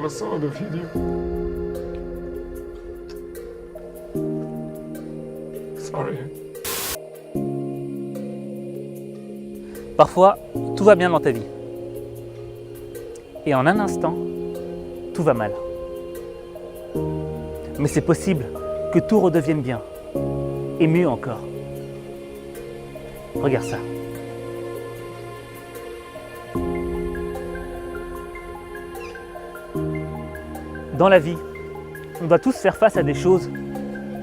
saw the video. Sorry. Parfois, tout va bien dans ta vie. Et en un instant, tout va mal. Mais c'est possible que tout redevienne bien. Et mieux encore. Regarde ça. Dans la vie, on doit tous faire face à des choses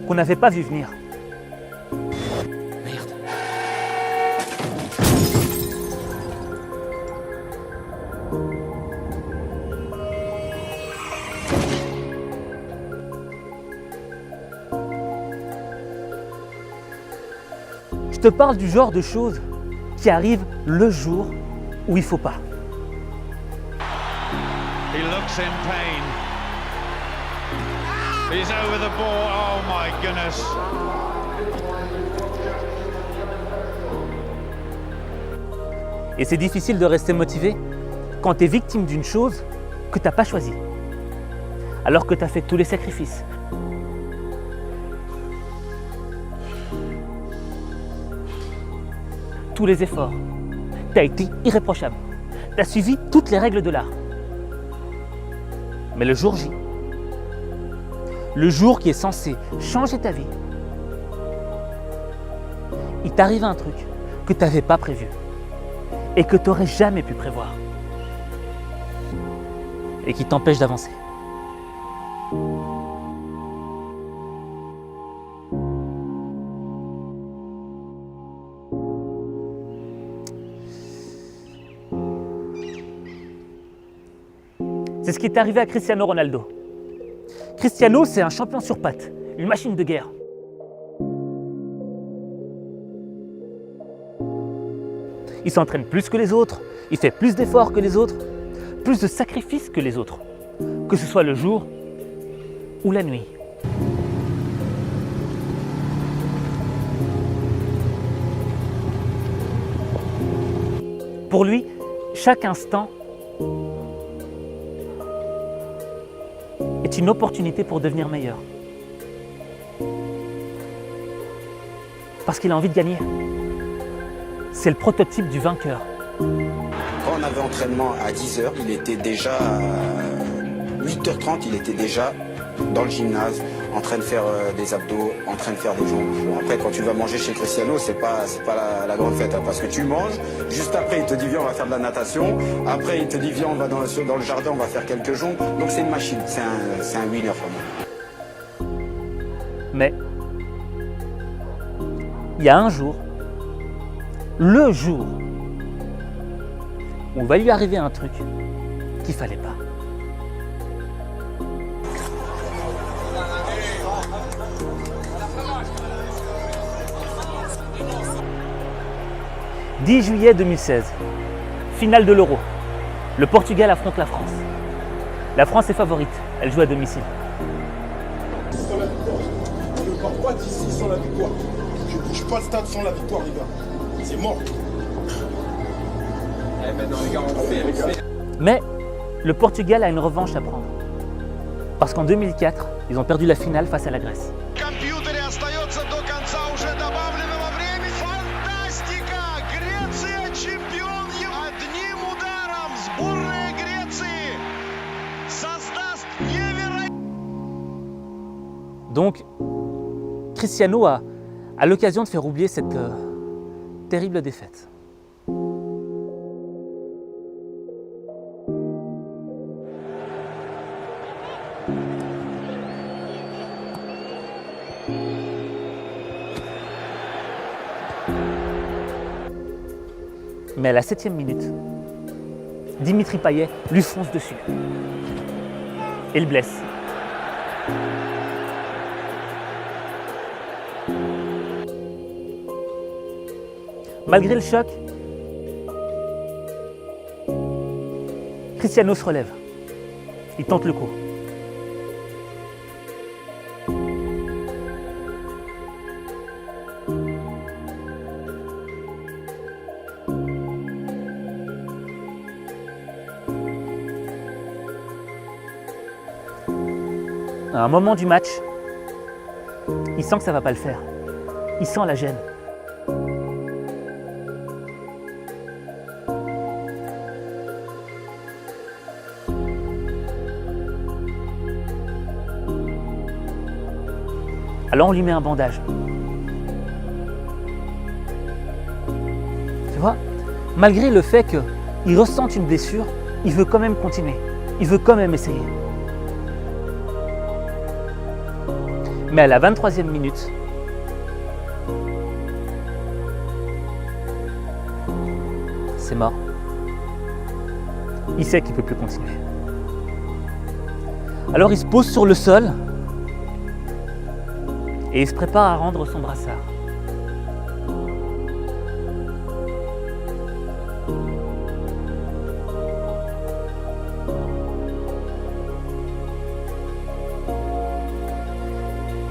qu'on n'avait pas vu venir. Merde. Je te parle du genre de choses qui arrivent le jour où il faut pas. He looks in pain. He's over the ball. Oh my goodness. Et c'est difficile de rester motivé quand tu es victime d'une chose que tu n'as pas choisie. Alors que tu as fait tous les sacrifices. Tous les efforts. Tu as été irréprochable. Tu as suivi toutes les règles de l'art. Mais le jour J, le jour qui est censé changer ta vie, il t'arrive un truc que tu n'avais pas prévu et que tu n'aurais jamais pu prévoir et qui t'empêche d'avancer. C'est ce qui est arrivé à Cristiano Ronaldo. Cristiano, c'est un champion sur pattes, une machine de guerre. Il s'entraîne plus que les autres, il fait plus d'efforts que les autres, plus de sacrifices que les autres, que ce soit le jour ou la nuit. Pour lui, chaque instant est une opportunité pour devenir meilleur. Parce qu'il a envie de gagner. C'est le prototype du vainqueur. Quand on avait entraînement à 10h, il était déjà à 8h30, il était déjà dans le gymnase, en train de faire des abdos, en train de faire des jambes. Bon, après, quand tu vas manger chez Cristiano, c'est pas la grande fête, hein, parce que tu manges, juste après, il te dit viens, on va faire de la natation, après, il te dit viens, on va dans le jardin, on va faire quelques jambes. Donc c'est une machine, c'est un winner pour moi. Mais il y a un jour, le jour, où va lui arriver un truc qu'il fallait pas. « 10 juillet 2016, finale de l'Euro. Le Portugal affronte la France. La France est favorite, elle joue à domicile. Sans la victoire. On ne part pas d'ici sans la victoire. Je ne bouge pas le stade sans la victoire, les gars. C'est mort. Mais le Portugal a une revanche à prendre. Parce qu'en 2004, ils ont perdu la finale face à la Grèce. Компьютере остается до конца уже добавленного времени. Фантастика! Греция чемпион одним ударом. Сборная Греции создаст невероятный. Donc, Cristiano a l'occasion de faire oublier cette terrible défaite. Mais à la 7e minute, Dimitri Payet lui fonce dessus et le blesse. Malgré le choc, Cristiano se relève. Il tente le coup. à un moment du match, il sent que ça ne va pas le faire. Il sent la gêne. Alors on lui met un bandage. Tu vois, malgré le fait qu'il ressente une blessure, il veut quand même continuer. Il veut quand même essayer. Mais à la 23e minute, c'est mort. Il sait qu'il ne peut plus continuer. Alors il se pose sur le sol et il se prépare à rendre son brassard.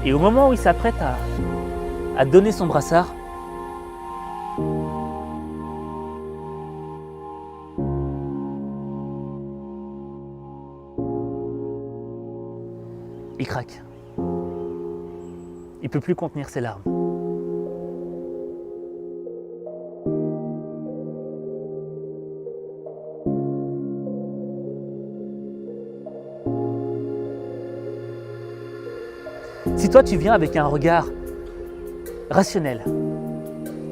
Et au moment où il s'apprête à donner son brassard, il craque. Il ne peut plus contenir ses larmes. Si toi tu viens avec un regard rationnel,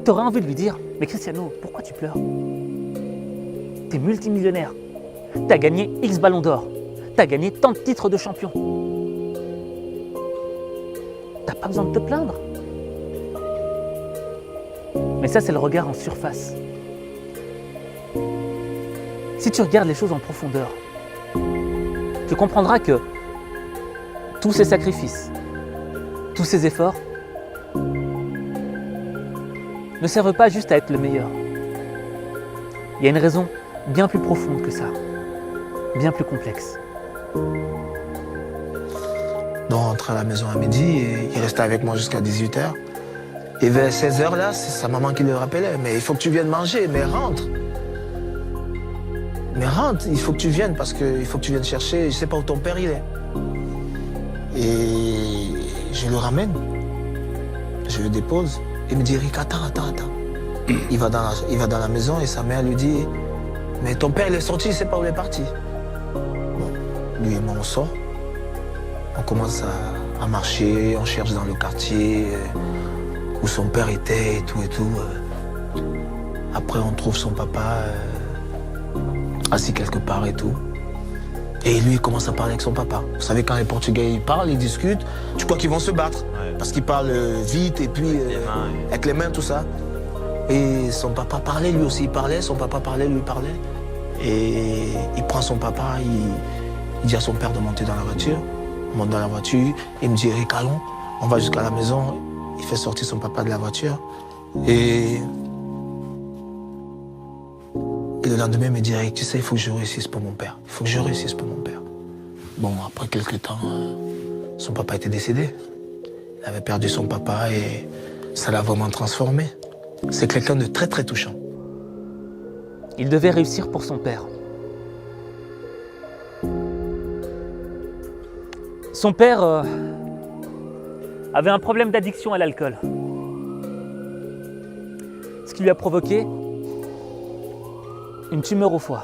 tu aurais envie de lui dire « Mais Cristiano, pourquoi tu pleures? T'es multimillionnaire, t'as gagné X ballons d'or, t'as gagné tant de titres de champion. T'as pas besoin de te plaindre. » Mais ça, c'est le regard en surface. Si tu regardes les choses en profondeur, tu comprendras que tous ces sacrifices, tous ces efforts ne servent pas juste à être le meilleur. Il y a une raison bien plus profonde que ça, bien plus complexe. Donc, on rentrait à la maison à midi et il restait avec moi jusqu'à 18h. Et vers 16h là, c'est sa maman qui le rappelait. Mais il faut que tu viennes manger, mais rentre. Mais rentre, il faut que tu viennes parce qu'il faut que tu viennes chercher, je sais pas où ton père il est. Et je le ramène, je le dépose. Il me dit, Rick, attends. Il va dans la maison et sa mère lui dit, mais ton père il est sorti, il sait pas où il est parti. Bon, lui et moi on sort. On commence à marcher, on cherche dans le quartier où son père était et tout. Après, on trouve son papa assis quelque part et tout. Et lui, il commence à parler avec son papa. Vous savez, quand les Portugais ils parlent, ils discutent, tu crois qu'ils vont se battre. Ouais. Parce qu'ils parlent vite et puis avec les mains, tout ça. Et son papa parlait, lui aussi, il parlait. Son papa parlait, lui parlait. Et il prend son papa, il dit à son père de monter dans la voiture. On monte dans la voiture, il me dit, Eric, allons, on va jusqu'à la maison. Il fait sortir son papa de la voiture. Et le lendemain, il me dit, Eric, tu sais, il faut que je réussisse pour mon père. Il faut que je réussisse pour mon père. Bon, après quelques temps, son papa était décédé. Il avait perdu son papa et ça l'a vraiment transformé. C'est quelqu'un de très, très touchant. Il devait réussir pour son père. Son père avait un problème d'addiction à l'alcool. Ce qui lui a provoqué une tumeur au foie.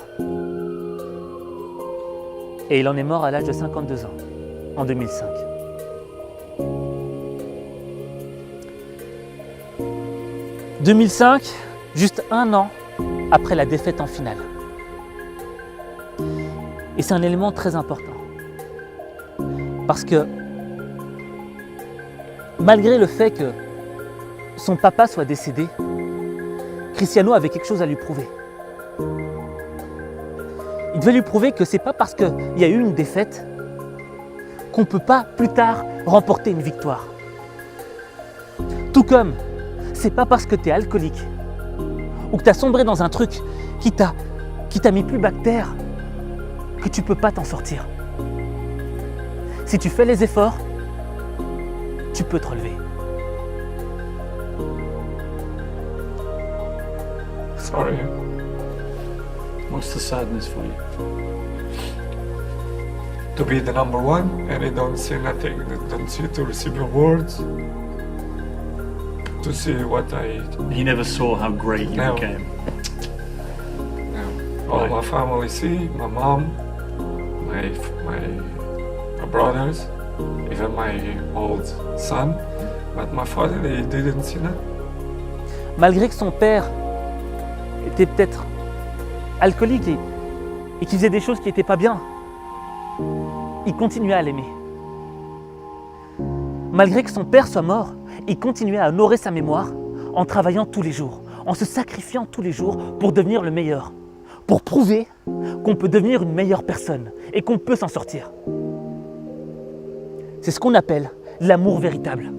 Et il en est mort à l'âge de 52 ans, en 2005. « 2005, juste un an après la défaite en finale. Et c'est un élément très important. Parce que, malgré le fait que son papa soit décédé, Cristiano avait quelque chose à lui prouver. Il devait lui prouver que c'est pas parce qu'il y a eu une défaite qu'on ne peut pas plus tard remporter une victoire. Tout comme c'est pas parce que tu es alcoolique ou que tu as sombré dans un truc qui t'a mis plus bas que terre que tu peux pas t'en sortir. Si tu fais les efforts, tu peux te relever. Sorry. What's the sadness for you? to be the number one, and they don't see nothing. They don't see to receive awards, to see what I He never saw how great you No. became. all Right. my family see, my mom, my brothers, even my old son, but my father, he didn't see that. Malgré que son père était peut-être alcoolique et qu'il faisait des choses qui n'étaient pas bien, il continuait à l'aimer. Malgré que son père soit mort, il continuait à honorer sa mémoire en travaillant tous les jours, en se sacrifiant tous les jours pour devenir le meilleur, pour prouver qu'on peut devenir une meilleure personne et qu'on peut s'en sortir. C'est ce qu'on appelle l'amour véritable.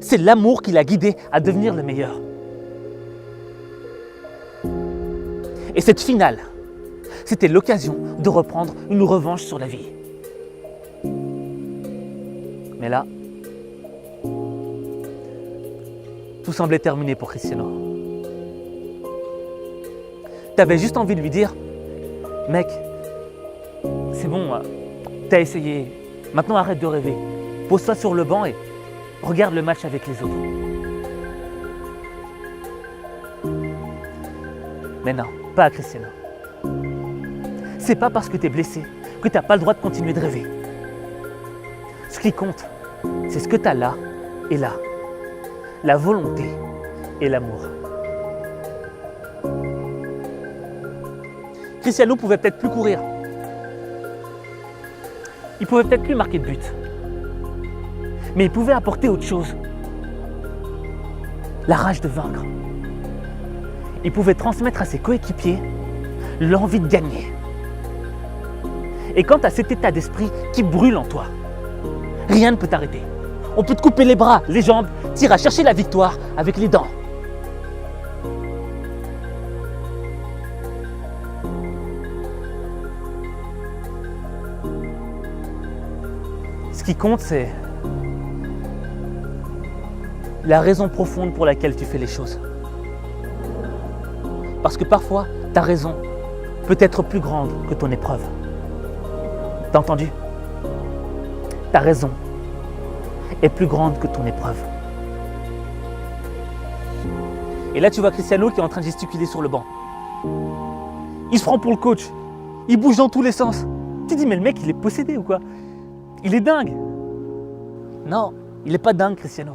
C'est l'amour qui l'a guidé à devenir le meilleur. Et cette finale, c'était l'occasion de reprendre une revanche sur la vie. Mais là, tout semblait terminé pour Cristiano. T'avais juste envie de lui dire, mec, c'est bon, t'as essayé, maintenant arrête de rêver. Pose-toi sur le banc et regarde le match avec les autres. Mais non, pas à Cristiano. C'est pas parce que t'es blessé que t'as pas le droit de continuer de rêver. Ce qui compte, c'est ce que t'as là et là. La volonté et l'amour. Cristiano pouvait peut-être plus courir. Il pouvait peut-être plus marquer de but. Mais il pouvait apporter autre chose. La rage de vaincre. Il pouvait transmettre à ses coéquipiers l'envie de gagner. Et quand tu as cet état d'esprit qui brûle en toi, rien ne peut t'arrêter. On peut te couper les bras, les jambes, t'iras chercher la victoire avec les dents. Ce qui compte, c'est la raison profonde pour laquelle tu fais les choses. Parce que parfois, ta raison peut être plus grande que ton épreuve. T'as entendu? Ta raison est plus grande que ton épreuve. Et là, tu vois Cristiano qui est en train de gesticuler sur le banc. Il se prend pour le coach. Il bouge dans tous les sens. Tu te dis, mais le mec, il est possédé ou quoi? Il est dingue. Non, il n'est pas dingue, Cristiano.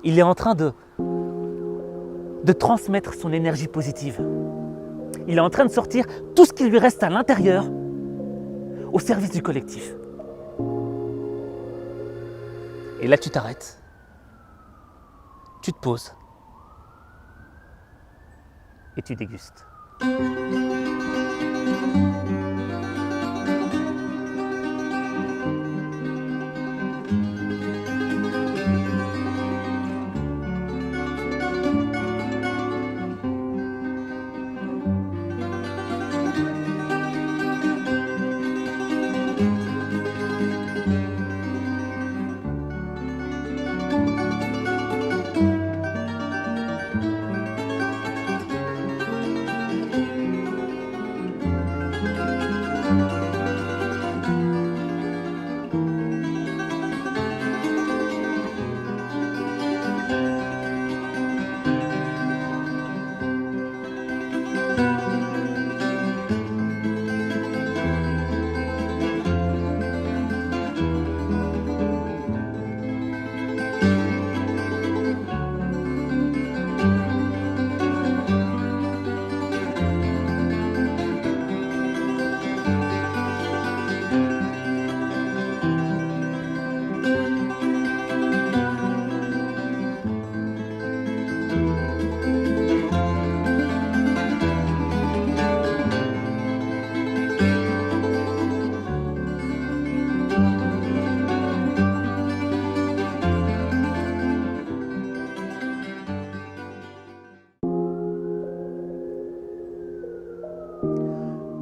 Il est en train de transmettre son énergie positive. Il est en train de sortir tout ce qui lui reste à l'intérieur au service du collectif. Et là, tu t'arrêtes, tu te poses et tu dégustes.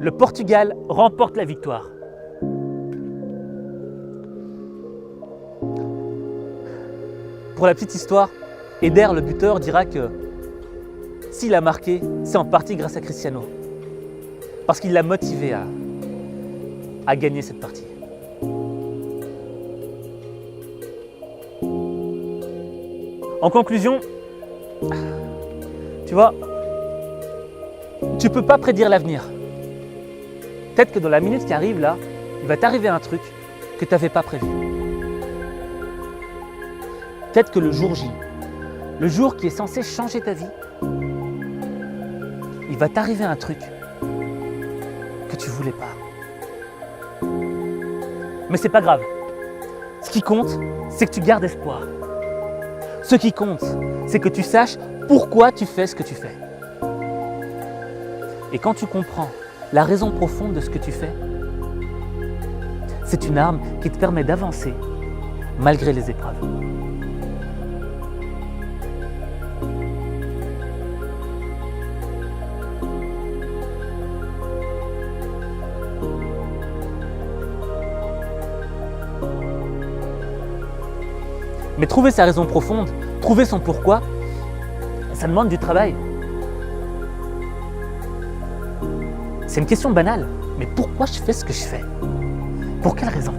Le Portugal remporte la victoire. Pour la petite histoire, Eder, le buteur, dira que s'il a marqué, c'est en partie grâce à Cristiano. Parce qu'il l'a motivé à gagner cette partie. En conclusion, tu vois, tu ne peux pas prédire l'avenir. Peut-être que dans la minute qui arrive là, il va t'arriver un truc que tu n'avais pas prévu. Peut-être que le jour J, le jour qui est censé changer ta vie, il va t'arriver un truc que tu ne voulais pas. Mais c'est pas grave. Ce qui compte, c'est que tu gardes espoir. Ce qui compte, c'est que tu saches pourquoi tu fais ce que tu fais. Et quand tu comprends la raison profonde de ce que tu fais, c'est une arme qui te permet d'avancer malgré les épreuves. Mais trouver sa raison profonde, trouver son pourquoi, ça demande du travail. C'est une question banale, mais pourquoi je fais ce que je fais? Pour quelle raison?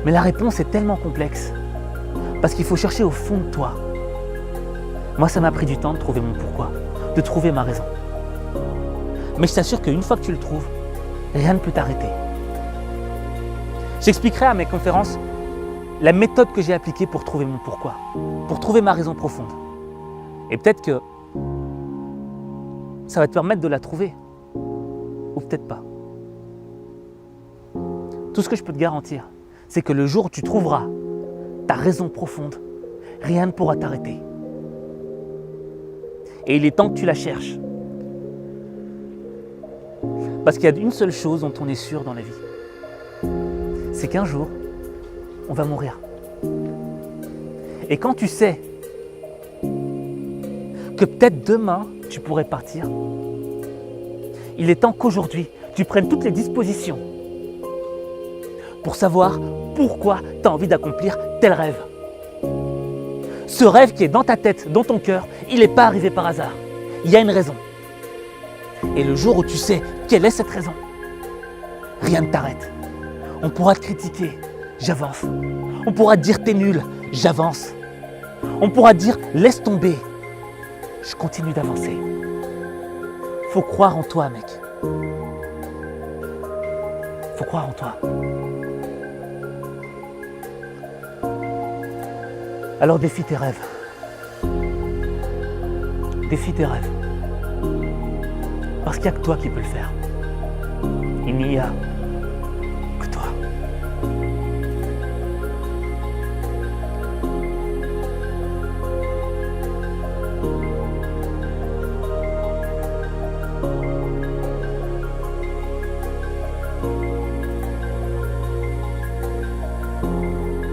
Mais la réponse est tellement complexe, parce qu'il faut chercher au fond de toi. Moi, ça m'a pris du temps de trouver mon pourquoi, de trouver ma raison. Mais je t'assure qu'une fois que tu le trouves, rien ne peut t'arrêter. J'expliquerai à mes conférences la méthode que j'ai appliquée pour trouver mon pourquoi, pour trouver ma raison profonde. Et peut-être que ça va te permettre de la trouver, ou peut-être pas. Tout ce que je peux te garantir, c'est que le jour où tu trouveras ta raison profonde, rien ne pourra t'arrêter. Et il est temps que tu la cherches. Parce qu'il y a une seule chose dont on est sûr dans la vie, c'est qu'un jour, on va mourir. Et quand tu sais que peut-être demain, tu pourrais partir, il est temps qu'aujourd'hui, tu prennes toutes les dispositions pour savoir pourquoi tu as envie d'accomplir tel rêve. Ce rêve qui est dans ta tête, dans ton cœur, il n'est pas arrivé par hasard. Il y a une raison. Et le jour où tu sais quelle est cette raison, rien ne t'arrête. On pourra te critiquer, j'avance. On pourra te dire t'es nul, j'avance. On pourra te dire laisse tomber, je continue d'avancer. Faut croire en toi, mec. Faut croire en toi. Alors défie tes rêves. Défie tes rêves. Parce qu'il n'y a que toi qui peux le faire. Il n'y a que toi.